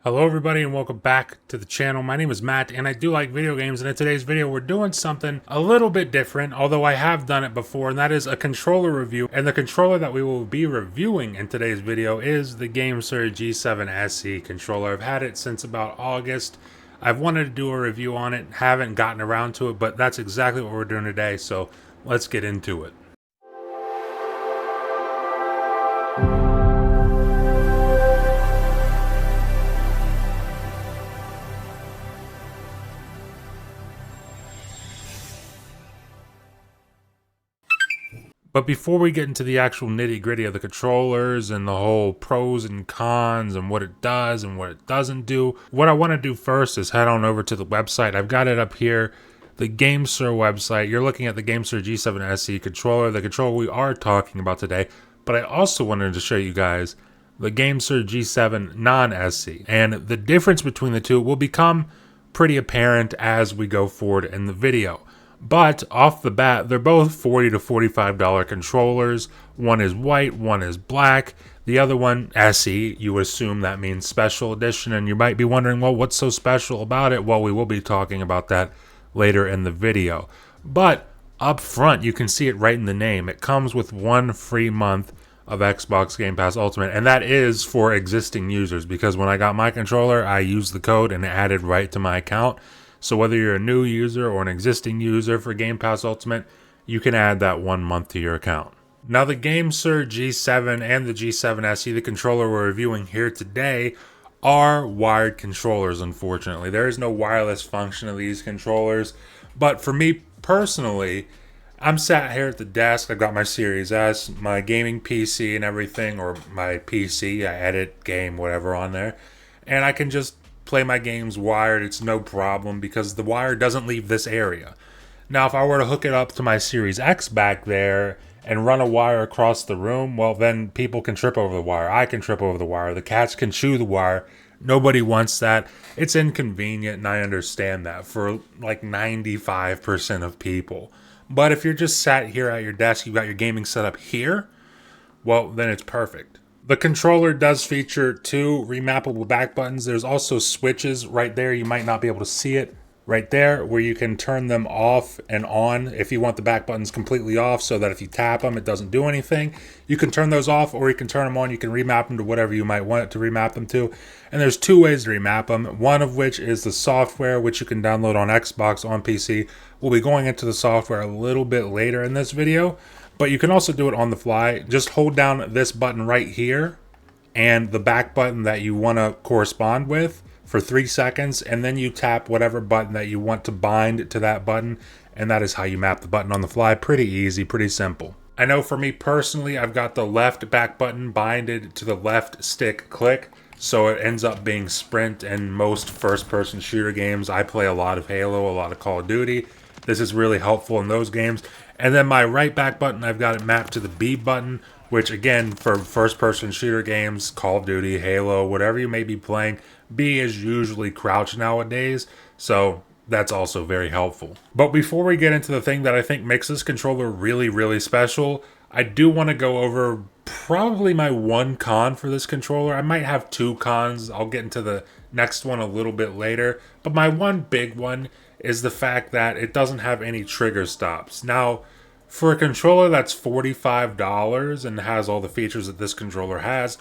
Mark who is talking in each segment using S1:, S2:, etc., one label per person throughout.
S1: Hello everybody and welcome back to the channel. My name is Matt and I do like video games, and in today's video we're doing something a little bit different, although I have done it before, and that is a controller review. And the controller that we will be reviewing in today's video is the GameSir G7 SE controller. I've had it since about August. I've wanted to do a review on it, haven't gotten around to it, but that's exactly what we're doing today, so let's get into it. But before we get into the actual nitty-gritty of the controllers and the whole pros and cons and what it does and what it doesn't do, what I want to do first is head on over to the website. I've got it up here, the GameSir website. You're looking at the GameSir G7 SE controller, the controller we are talking about today. But I also wanted to show you guys the GameSir G7 non-SE. And the difference between the two will become pretty apparent as we go forward in the video. But off the bat, they're both $40 to $45 controllers. One is white, one is black. The other one, SE, you would assume that means special edition. And you might be wondering, well, what's so special about it? Well, we will be talking about that later in the video. But up front, you can see it right in the name. It comes with 1 free month of Xbox Game Pass Ultimate. And that is for existing users, because when I got my controller, I used the code and it added right to my account. So whether you're a new user or an existing user for Game Pass Ultimate, you can add that 1 month to your account. Now the GameSir G7 and the G7 SE, the controller we're reviewing here today, are wired controllers, unfortunately. There is no wireless function of these controllers. But for me personally, I'm sat here at the desk. I've got my Series S, my gaming PC and everything, or my PC. I edit, game, whatever on there. And I can just play my games wired. It's no problem because the wire doesn't leave this area. Now, if I were to hook it up to my Series X back there and run a wire across the room, well, then people can trip over the wire. I can trip over the wire. The cats can chew the wire. Nobody wants that. It's inconvenient, and I understand that for like 95% of people. But if you're just sat here at your desk, you've got your gaming setup here, well, then it's perfect. The controller does feature 2 remappable back buttons. There's also switches right there. You might not be able to see it right there, where you can turn them off and on if you want the back buttons completely off, so that if you tap them, it doesn't do anything. You can turn those off, or you can turn them on. You can remap them to whatever you might want it to remap them to. And there's 2 ways to remap them, one of which is the software, which you can download on Xbox, on PC. We'll be going into the software a little bit later in this video. But you can also do it on the fly. Just hold down this button right here and the back button that you want to correspond with for 3 seconds, and then you tap whatever button that you want to bind to that button, and that is how you map the button on the fly. Pretty easy, pretty simple. I know for me personally, I've got the left back button binded to the left stick click, so it ends up being sprint in most first-person shooter games. I play a lot of Halo, a lot of Call of Duty. This is really helpful in those games. And then my right back button, I've got it mapped to the B button, which again, for first-person shooter games, Call of Duty, Halo, whatever you may be playing, B is usually crouch nowadays, so that's also very helpful. But before we get into the thing that I think makes this controller really, really special, I do want to go over probably my one con for this controller. I might have 2 cons. I'll get into the next one a little bit later. But my one big one is the fact that it doesn't have any trigger stops. Now, for a controller that's $45 and has all the features that this controller has,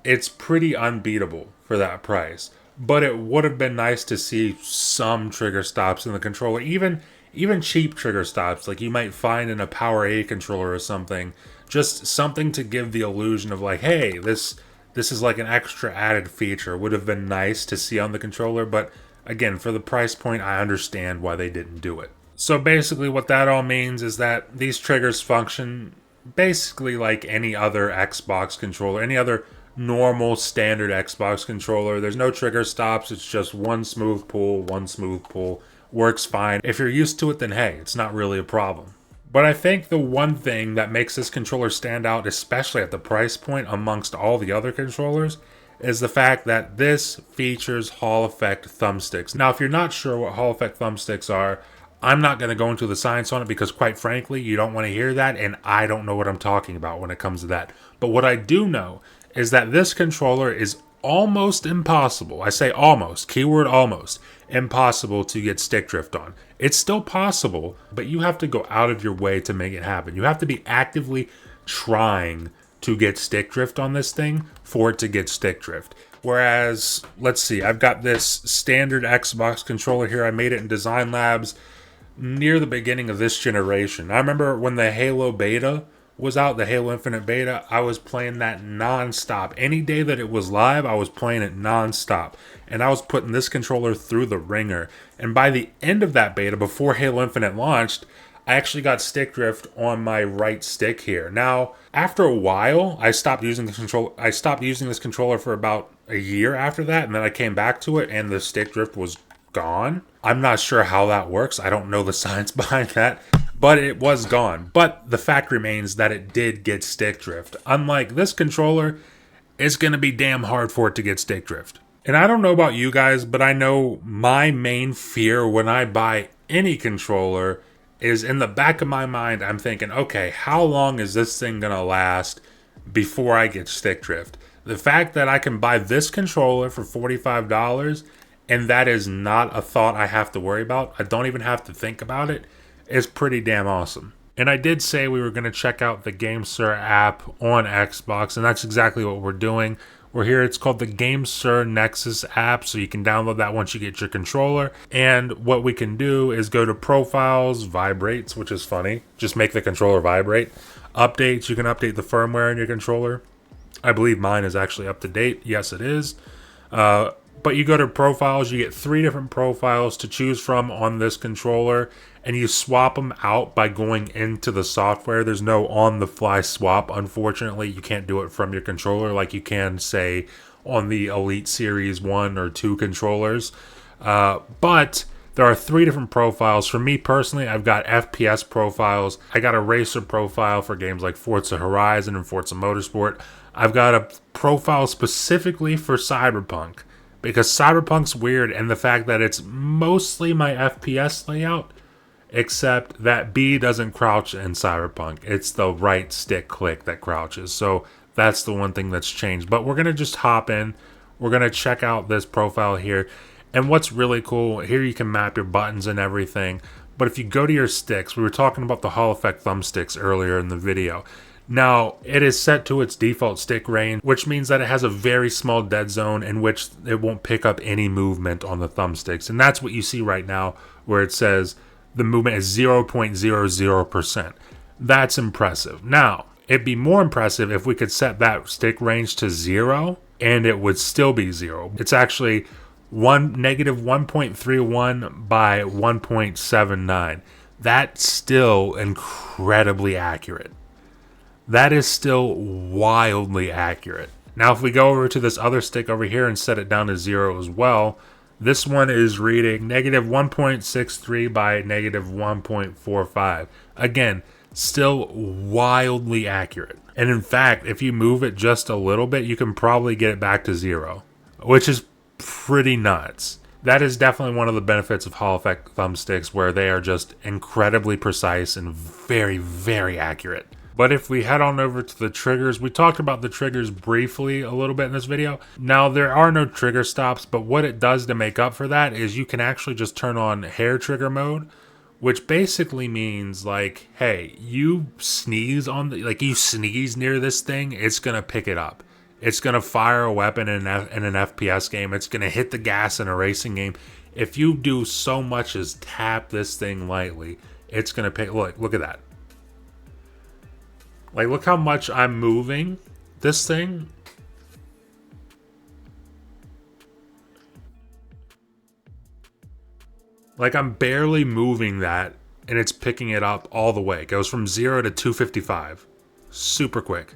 S1: it's pretty unbeatable for that price. But it would have been nice to see some trigger stops in the controller, even cheap trigger stops like you might find in a Power A controller or something. Just something to give the illusion of like, hey, this is like an extra added feature. Would have been nice to see on the controller, but again, for the price point, I understand why they didn't do it. So basically what that all means is that these triggers function basically like any other Xbox controller, any other normal standard Xbox controller. There's no trigger stops. It's just one smooth pull, works fine. If you're used to it, then hey, it's not really a problem. But I think the one thing that makes this controller stand out, especially at the price point amongst all the other controllers, is the fact that this features Hall effect thumbsticks. Now, if you're not sure what Hall effect thumbsticks are, I'm not going to go into the science on it because, quite frankly, you don't want to hear that, and I don't know what I'm talking about when it comes to that. But what I do know is that this controller is almost impossible. I say almost, keyword almost, impossible to get stick drift on. It's still possible, but you have to go out of your way to make it happen. You have to be actively trying to get stick drift on this thing for it to get stick drift. Whereas, let's see, I've got this standard Xbox controller here. I made it in Design Labs near the beginning of this generation. I remember when the Halo beta was out, the Halo Infinite beta, I was playing that non-stop. Any day that it was live, I was playing it non-stop. And I was putting this controller through the ringer. And by the end of that beta, before Halo Infinite launched, I actually got stick drift on my right stick here. Now, after a while, I stopped using this controller for about a year after that, and then I came back to it and the stick drift was gone. I'm not sure how that works. I don't know the science behind that, but it was gone. But the fact remains that it did get stick drift. Unlike this controller, it's going to be damn hard for it to get stick drift. And I don't know about you guys, but I know my main fear when I buy any controller is in the back of my mind, I'm thinking, okay, how long is this thing going to last before I get stick drift? The fact that I can buy this controller for $45 and that is not a thought I have to worry about, I don't even have to think about it, is pretty damn awesome. And I did say we were going to check out the GameSir app on Xbox, and that's exactly what we're doing. We're here. It's called the GameSir Nexus app, so you can download that once you get your controller. And what we can do is go to Profiles, Vibrates, which is funny. Just make the controller vibrate. Updates, you can update the firmware in your controller. I believe mine is actually up to date. Yes, it is. But you go to Profiles, you get 3 different profiles to choose from on this controller, and you swap them out by going into the software. There's no on-the-fly swap, unfortunately. You can't do it from your controller like you can, say, on the Elite Series 1 or 2 controllers. But there are 3 different profiles. For me personally, I've got FPS profiles. I got a racer profile for games like Forza Horizon and Forza Motorsport. I've got a profile specifically for Cyberpunk, because Cyberpunk's weird, and the fact that it's mostly my FPS layout, except that B doesn't crouch in Cyberpunk. It's the right stick click that crouches. So that's the one thing that's changed. But we're going to just hop in. We're going to check out this profile here. And what's really cool, here you can map your buttons and everything. But if you go to your sticks, we were talking about the Hall Effect thumbsticks earlier in the video. Now, it is set to its default stick range, which means that it has a very small dead zone in which it won't pick up any movement on the thumbsticks. And that's what you see right now, where it says the movement is 0.00%. That's impressive. Now, it'd be more impressive if we could set that stick range to 0 and it would still be 0. It's actually negative 1.31 by 1.79. That's still incredibly accurate. That is still wildly accurate. Now, if we go over to this other stick over here and set it down to 0 as well, this one is reading negative 1.63 by negative 1.45. Again, still wildly accurate. And in fact, if you move it just a little bit, you can probably get it back to 0, which is pretty nuts. That is definitely one of the benefits of Hall Effect thumbsticks, where they are just incredibly precise and very, very accurate. But if we head on over to the triggers, we talked about the triggers briefly a little bit in this video. Now, there are no trigger stops, but what it does to make up for that is you can actually just turn on hair trigger mode, which basically means, like, hey, you sneeze you sneeze near this thing, it's gonna pick it up. It's gonna fire a weapon in an FPS game. It's gonna hit the gas in a racing game. If you do so much as tap this thing lightly, it's gonna pick. Look at that. Like, look how much I'm moving this thing. Like, I'm barely moving that, and it's picking it up all the way. It goes from 0 to 255. Super quick.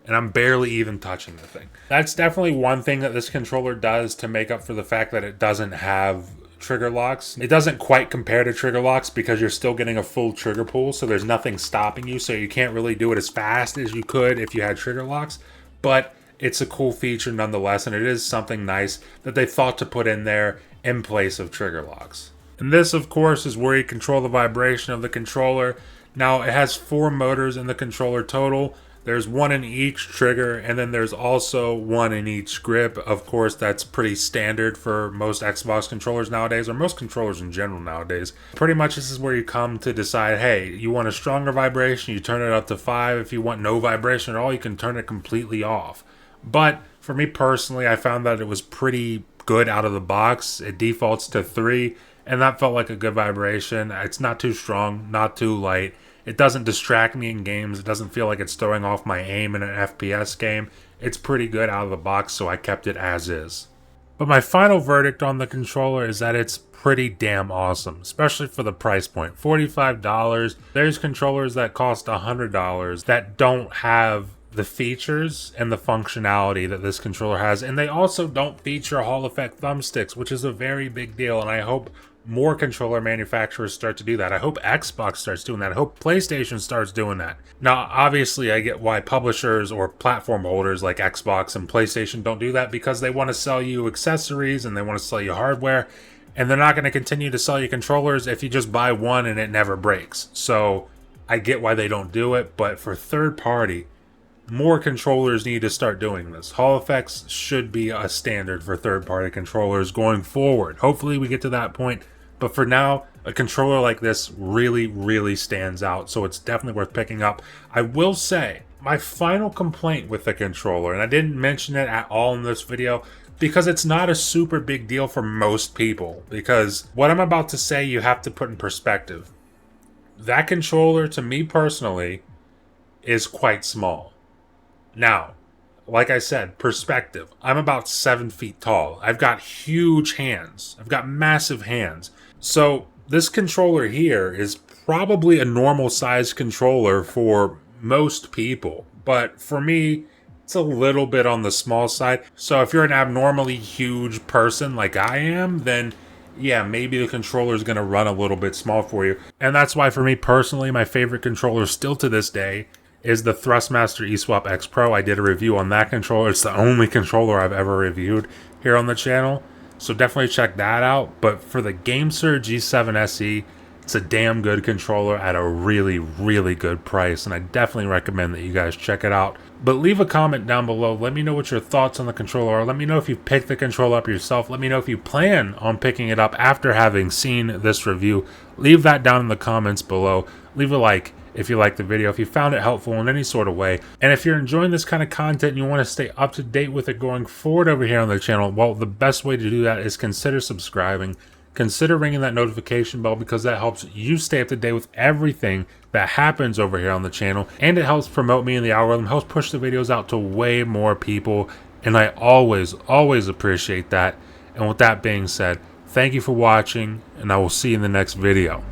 S1: And I'm barely even touching the thing. That's definitely one thing that this controller does to make up for the fact that it doesn't have trigger locks. It doesn't quite compare to trigger locks because you're still getting a full trigger pull, so there's nothing stopping you, so you can't really do it as fast as you could if you had trigger locks. But it's a cool feature nonetheless, and it is something nice that they thought to put in there in place of trigger locks. And this, of course, is where you control the vibration of the controller. Now, it has 4 motors in the controller total. There's one in each trigger, and then there's also one in each grip. Of course, that's pretty standard for most Xbox controllers nowadays, or most controllers in general nowadays. Pretty much this is where you come to decide, hey, you want a stronger vibration, you turn it up to 5. If you want no vibration at all, you can turn it completely off. But for me personally, I found that it was pretty good out of the box. It defaults to 3, and that felt like a good vibration. It's not too strong, not too light. It doesn't distract me in games. It doesn't feel like it's throwing off my aim in an FPS game. It's pretty good out of the box, so I kept it as is. But my final verdict on the controller is that it's pretty damn awesome, especially for the price point. $45. There's controllers that cost $100 that don't have the features and the functionality that this controller has, and they also don't feature Hall effect thumbsticks, which is a very big deal, and I hope more controller manufacturers start to do that. I hope Xbox starts doing that. I hope PlayStation starts doing that. Now, obviously, I get why publishers or platform holders like Xbox and PlayStation don't do that, because they want to sell you accessories and they want to sell you hardware, and they're not going to continue to sell you controllers if you just buy one and it never breaks. So I get why they don't do it, but for third party, more controllers need to start doing this. Hall effects should be a standard for third-party controllers going forward. Hopefully we get to that point, but for now, a controller like this really, really stands out, so it's definitely worth picking up. I will say, my final complaint with the controller, and I didn't mention it at all in this video, because it's not a super big deal for most people, because what I'm about to say you have to put in perspective. That controller, to me personally, is quite small. Now, like I said, perspective. I'm about 7 feet tall. I've got huge hands. I've got massive hands. So this controller here is probably a normal size controller for most people. But for me, it's a little bit on the small side. So if you're an abnormally huge person like I am, then yeah, maybe the controller is going to run a little bit small for you. And that's why for me personally, my favorite controller still to this day is the Thrustmaster eSwap X Pro. I did a review on that controller. It's the only controller I've ever reviewed here on the channel, so definitely check that out. But for the GameSir G7 SE, it's a damn good controller at a really, really good price, and I definitely recommend that you guys check it out. But leave a comment down below. Let me know what your thoughts on the controller are. Let me know if you picked the controller up yourself. Let me know if you plan on picking it up after having seen this review. Leave that down in the comments below. Leave a like if you liked the video, if you found it helpful in any sort of way. And if you're enjoying this kind of content and you want to stay up to date with it going forward over here on the channel, well, the best way to do that is consider subscribing. Consider ringing that notification bell, because that helps you stay up to date with everything that happens over here on the channel. And it helps promote me in the algorithm, helps push the videos out to way more people. And I always, always appreciate that. And with that being said, thank you for watching, and I will see you in the next video.